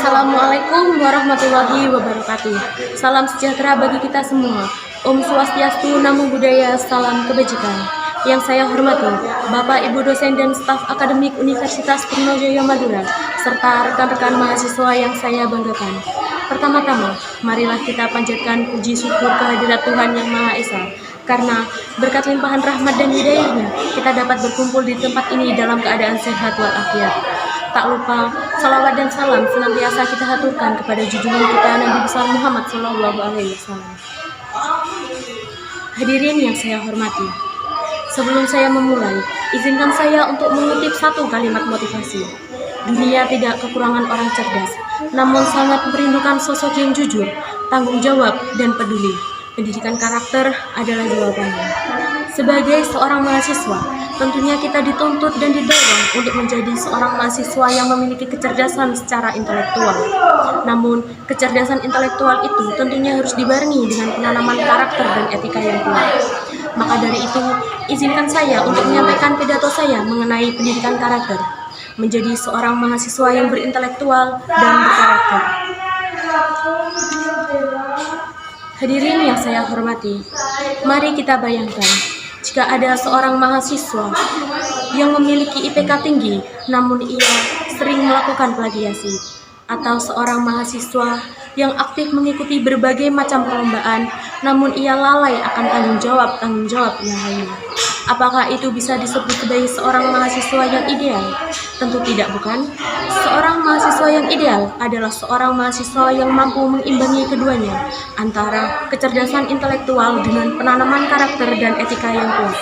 Assalamualaikum warahmatullahi wabarakatuh. Salam sejahtera bagi kita semua. Om Swastiastu, Namo Buddhaya, salam kebajikan. Yang saya hormati Bapak Ibu dosen dan staf akademik Universitas Trunojoyo Madura, serta rekan-rekan mahasiswa yang saya banggakan. Pertama-tama, marilah kita panjatkan puji syukur kehadirat Tuhan Yang Maha Esa. Karena berkat limpahan rahmat dan hidayahnya, kita dapat berkumpul di tempat ini dalam keadaan sehat walafiat. Tak lupa, salawat dan salam senantiasa kita haturkan kepada junjungan kita Nabi besar Muhammad SAW. Hadirin yang saya hormati, sebelum saya memulai, izinkan saya untuk mengutip satu kalimat motivasi. Dunia tidak kekurangan orang cerdas, namun sangat merindukan sosok yang jujur, tanggung jawab, dan peduli. Pendidikan karakter adalah jawabannya. Sebagai seorang mahasiswa, tentunya kita dituntut dan didorong untuk menjadi seorang mahasiswa yang memiliki kecerdasan secara intelektual. Namun, kecerdasan intelektual itu tentunya harus dibarengi dengan penanaman karakter dan etika yang kuat. Maka dari itu, izinkan saya untuk menyampaikan pidato saya mengenai pendidikan karakter, menjadi seorang mahasiswa yang berintelektual dan berkarakter. Hadirin yang saya hormati, mari kita bayangkan, jika ada seorang mahasiswa yang memiliki IPK tinggi, namun ia sering melakukan plagiasi, atau seorang mahasiswa yang aktif mengikuti berbagai macam perlombaan, namun ia lalai akan tanggung jawab yang lainnya. Apakah itu bisa disebut sebagai seorang mahasiswa yang ideal? Tentu tidak, bukan? Seorang mahasiswa yang ideal adalah seorang mahasiswa yang mampu mengimbangi keduanya, antara kecerdasan intelektual dengan penanaman karakter dan etika yang kuat.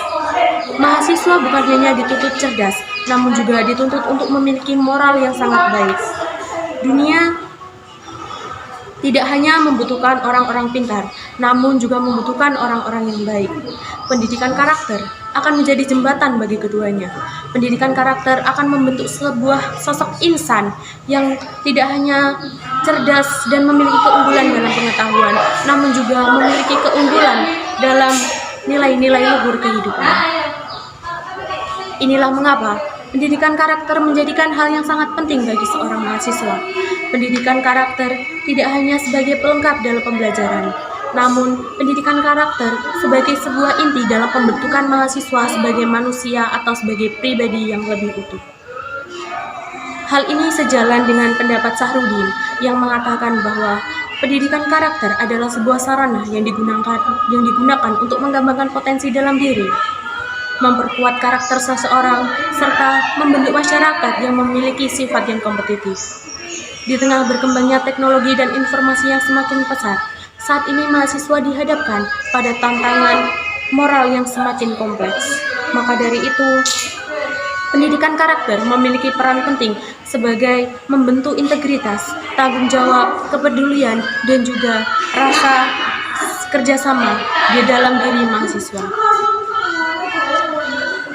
Mahasiswa bukan hanya dituntut cerdas, namun juga dituntut untuk memiliki moral yang sangat baik. Dunia tidak hanya membutuhkan orang-orang pintar, namun juga membutuhkan orang-orang yang baik. Pendidikan karakter akan menjadi jembatan bagi keduanya. Pendidikan karakter akan membentuk sebuah sosok insan yang tidak hanya cerdas dan memiliki keunggulan dalam pengetahuan, namun juga memiliki keunggulan dalam nilai-nilai luhur kehidupan. Inilah mengapa pendidikan karakter menjadikan hal yang sangat penting bagi seorang mahasiswa. Pendidikan karakter tidak hanya sebagai pelengkap dalam pembelajaran, namun pendidikan karakter sebagai sebuah inti dalam pembentukan mahasiswa sebagai manusia atau sebagai pribadi yang lebih utuh. Hal ini sejalan dengan pendapat Sahrudin yang mengatakan bahwa pendidikan karakter adalah sebuah sarana yang digunakan untuk mengembangkan potensi dalam diri, memperkuat karakter seseorang, serta membentuk masyarakat yang memiliki sifat yang kompetitif. Di tengah berkembangnya teknologi dan informasi yang semakin pesat, saat ini mahasiswa dihadapkan pada tantangan moral yang semakin kompleks. Maka dari itu, pendidikan karakter memiliki peran penting sebagai membentuk integritas, tanggung jawab, kepedulian, dan juga rasa kerjasama di dalam diri mahasiswa.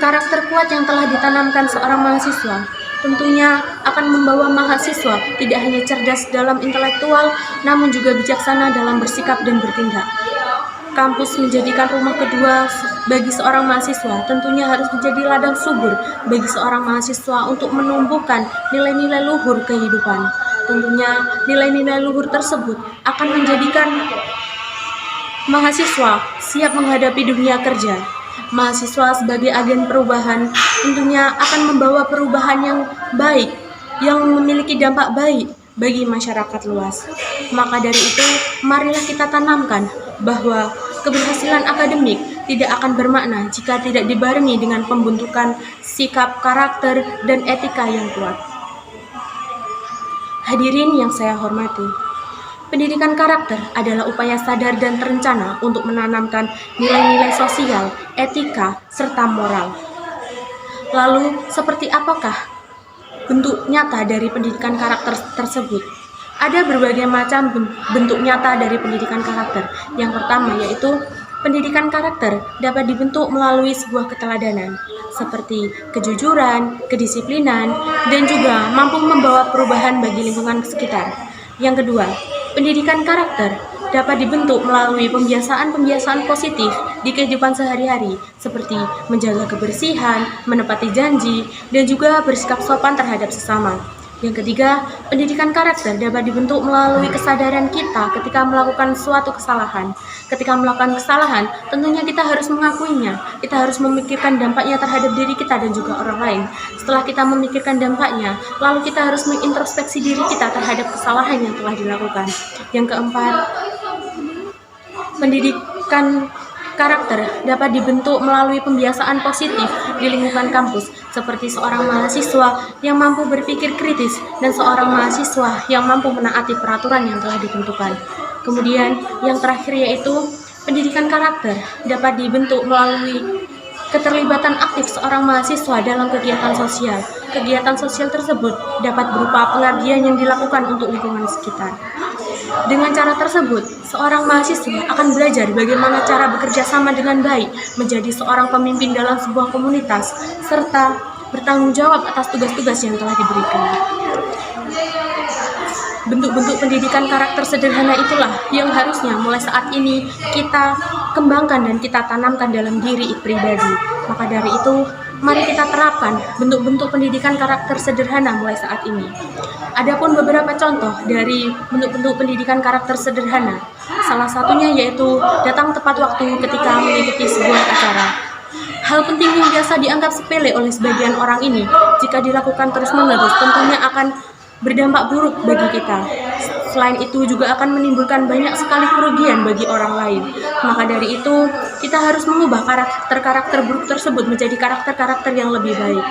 Karakter kuat yang telah ditanamkan seorang mahasiswa tentunya akan membawa mahasiswa tidak hanya cerdas dalam intelektual, namun juga bijaksana dalam bersikap dan bertindak. Kampus menjadikan rumah kedua bagi seorang mahasiswa, tentunya harus menjadi ladang subur bagi seorang mahasiswa untuk menumbuhkan nilai-nilai luhur kehidupan. Tentunya nilai-nilai luhur tersebut akan menjadikan mahasiswa siap menghadapi dunia kerja. Mahasiswa sebagai agen perubahan tentunya akan membawa perubahan yang baik, yang memiliki dampak baik bagi masyarakat luas. Maka dari itu, marilah kita tanamkan bahwa keberhasilan akademik tidak akan bermakna jika tidak dibarengi dengan pembentukan sikap, karakter, dan etika yang kuat. Hadirin yang saya hormati, pendidikan karakter adalah upaya sadar dan terencana untuk menanamkan nilai-nilai sosial, etika, serta moral. Lalu, seperti apakah bentuk nyata dari pendidikan karakter tersebut? Ada berbagai macam bentuk nyata dari pendidikan karakter. Yang pertama yaitu pendidikan karakter dapat dibentuk melalui sebuah keteladanan, seperti kejujuran, kedisiplinan, dan juga mampu membawa perubahan bagi lingkungan sekitar. Yang kedua, pendidikan karakter dapat dibentuk melalui pembiasaan-pembiasaan positif di kehidupan sehari-hari, seperti menjaga kebersihan, menepati janji, dan juga bersikap sopan terhadap sesama. Yang ketiga, pendidikan karakter dapat dibentuk melalui kesadaran kita ketika melakukan suatu kesalahan. Ketika melakukan kesalahan, tentunya kita harus mengakuinya. Kita harus memikirkan dampaknya terhadap diri kita dan juga orang lain. Setelah kita memikirkan dampaknya, lalu kita harus mengintrospeksi diri kita terhadap kesalahan yang telah dilakukan. Yang keempat, pendidikan karakter dapat dibentuk melalui pembiasaan positif di lingkungan kampus, seperti seorang mahasiswa yang mampu berpikir kritis dan seorang mahasiswa yang mampu menaati peraturan yang telah ditentukan. Kemudian, yang terakhir yaitu pendidikan karakter dapat dibentuk melalui keterlibatan aktif seorang mahasiswa dalam kegiatan sosial. Kegiatan sosial tersebut dapat berupa pengabdian yang dilakukan untuk lingkungan sekitar. Dengan cara tersebut, seorang mahasiswa akan belajar bagaimana cara bekerja sama dengan baik, menjadi seorang pemimpin dalam sebuah komunitas, serta bertanggung jawab atas tugas-tugas yang telah diberikan. Bentuk-bentuk pendidikan karakter sederhana itulah yang harusnya mulai saat ini kita kembangkan dan kita tanamkan dalam diri pribadi. Maka dari itu, mari kita terapkan bentuk-bentuk pendidikan karakter sederhana mulai saat ini. Adapun beberapa contoh dari bentuk-bentuk pendidikan karakter sederhana, salah satunya yaitu datang tepat waktu ketika mengikuti sebuah acara. Hal penting yang biasa dianggap sepele oleh sebagian orang ini, jika dilakukan terus-menerus tentunya akan berdampak buruk bagi kita. Selain itu juga akan menimbulkan banyak sekali kerugian bagi orang lain. Maka dari itu, kita harus mengubah karakter-karakter buruk tersebut menjadi karakter-karakter yang lebih baik.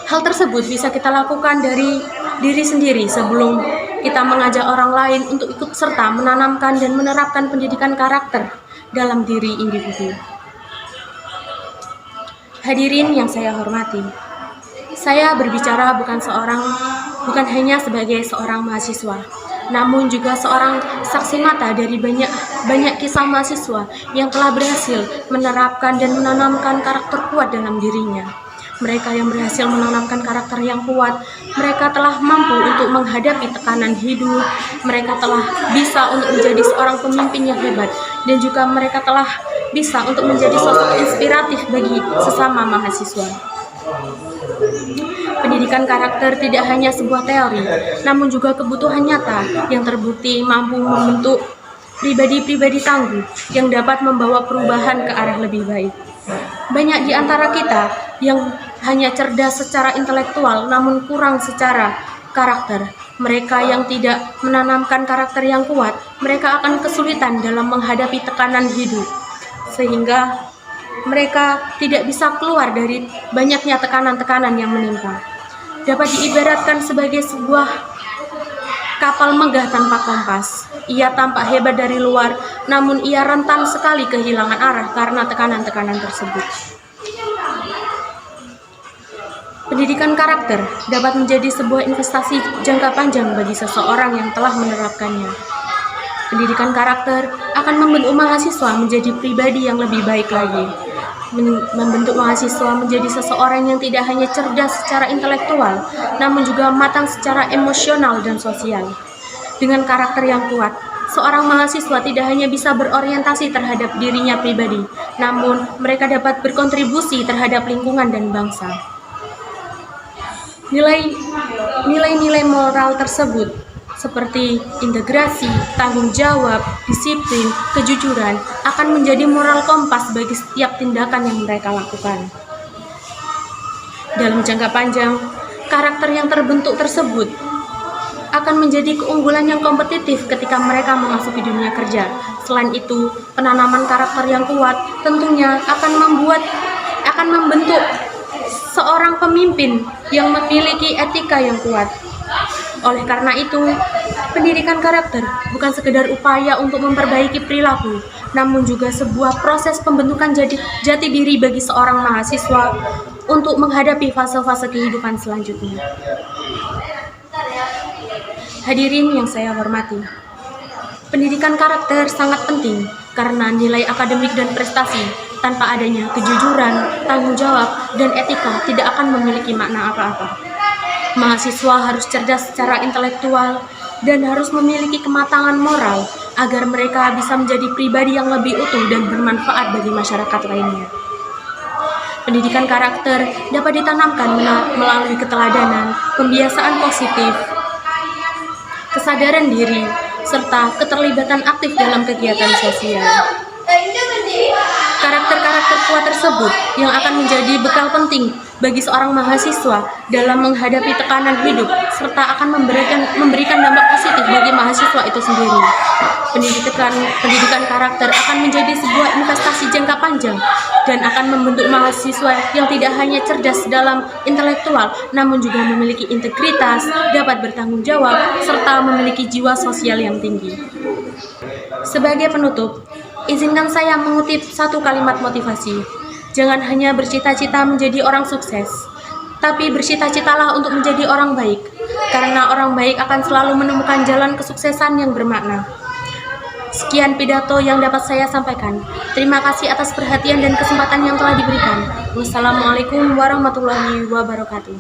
Hal tersebut bisa kita lakukan dari diri sendiri sebelum kita mengajak orang lain untuk ikut serta menanamkan dan menerapkan pendidikan karakter dalam diri individu. Hadirin yang saya hormati, saya berbicara bukan hanya sebagai seorang mahasiswa, namun juga seorang saksi mata dari banyak kisah mahasiswa yang telah berhasil menerapkan dan menanamkan karakter kuat dalam dirinya. Mereka yang berhasil menanamkan karakter yang kuat, mereka telah mampu untuk menghadapi tekanan hidup, mereka telah bisa untuk menjadi seorang pemimpin yang hebat, dan juga mereka telah bisa untuk menjadi sosok inspiratif bagi sesama mahasiswa. Pendidikan karakter tidak hanya sebuah teori, namun juga kebutuhan nyata yang terbukti mampu membentuk pribadi-pribadi tangguh yang dapat membawa perubahan ke arah lebih baik. Banyak di antara kita yang hanya cerdas secara intelektual namun kurang secara karakter. Mereka yang tidak menanamkan karakter yang kuat, mereka akan kesulitan dalam menghadapi tekanan hidup, sehingga mereka tidak bisa keluar dari banyaknya tekanan-tekanan yang menimpa. Dapat diibaratkan sebagai sebuah kapal megah tanpa kompas. Ia tampak hebat dari luar, namun ia rentan sekali kehilangan arah karena tekanan-tekanan tersebut. Pendidikan karakter dapat menjadi sebuah investasi jangka panjang bagi seseorang yang telah menerapkannya. Pendidikan karakter akan membentuk mahasiswa menjadi pribadi yang lebih baik lagi. Membentuk mahasiswa menjadi seseorang yang tidak hanya cerdas secara intelektual, namun juga matang secara emosional dan sosial. Dengan karakter yang kuat, seorang mahasiswa tidak hanya bisa berorientasi terhadap dirinya pribadi, namun mereka dapat berkontribusi terhadap lingkungan dan bangsa. Nilai-nilai moral tersebut seperti integrasi, tanggung jawab, disiplin, kejujuran akan menjadi moral kompas bagi setiap tindakan yang mereka lakukan. Dalam jangka panjang, karakter yang terbentuk tersebut akan menjadi keunggulan yang kompetitif ketika mereka memasuki dunia kerja. Selain itu, penanaman karakter yang kuat tentunya akan membentuk seorang pemimpin yang memiliki etika yang kuat. Oleh karena itu, pendidikan karakter bukan sekedar upaya untuk memperbaiki perilaku, namun juga sebuah proses pembentukan jati diri bagi seorang mahasiswa untuk menghadapi fase-fase kehidupan selanjutnya. Hadirin yang saya hormati, pendidikan karakter sangat penting karena nilai akademik dan prestasi tanpa adanya kejujuran, tanggung jawab, dan etika tidak akan memiliki makna apa-apa. Mahasiswa harus cerdas secara intelektual dan harus memiliki kematangan moral agar mereka bisa menjadi pribadi yang lebih utuh dan bermanfaat bagi masyarakat lainnya. Pendidikan karakter dapat ditanamkan melalui keteladanan, pembiasaan positif, kesadaran diri, serta keterlibatan aktif dalam kegiatan sosial. Karakter-karakter kuat tersebut yang akan menjadi bekal penting bagi seorang mahasiswa dalam menghadapi tekanan hidup, serta akan memberikan dampak positif bagi mahasiswa itu sendiri. Pendidikan karakter akan menjadi sebuah investasi jangka panjang dan akan membentuk mahasiswa yang tidak hanya cerdas dalam intelektual, namun juga memiliki integritas, dapat bertanggung jawab, serta memiliki jiwa sosial yang tinggi. Sebagai penutup, izinkan saya mengutip satu kalimat motivasi. Jangan hanya bercita-cita menjadi orang sukses, tapi bercita-citalah untuk menjadi orang baik, karena orang baik akan selalu menemukan jalan kesuksesan yang bermakna. Sekian pidato yang dapat saya sampaikan. Terima kasih atas perhatian dan kesempatan yang telah diberikan. Wassalamualaikum warahmatullahi wabarakatuh.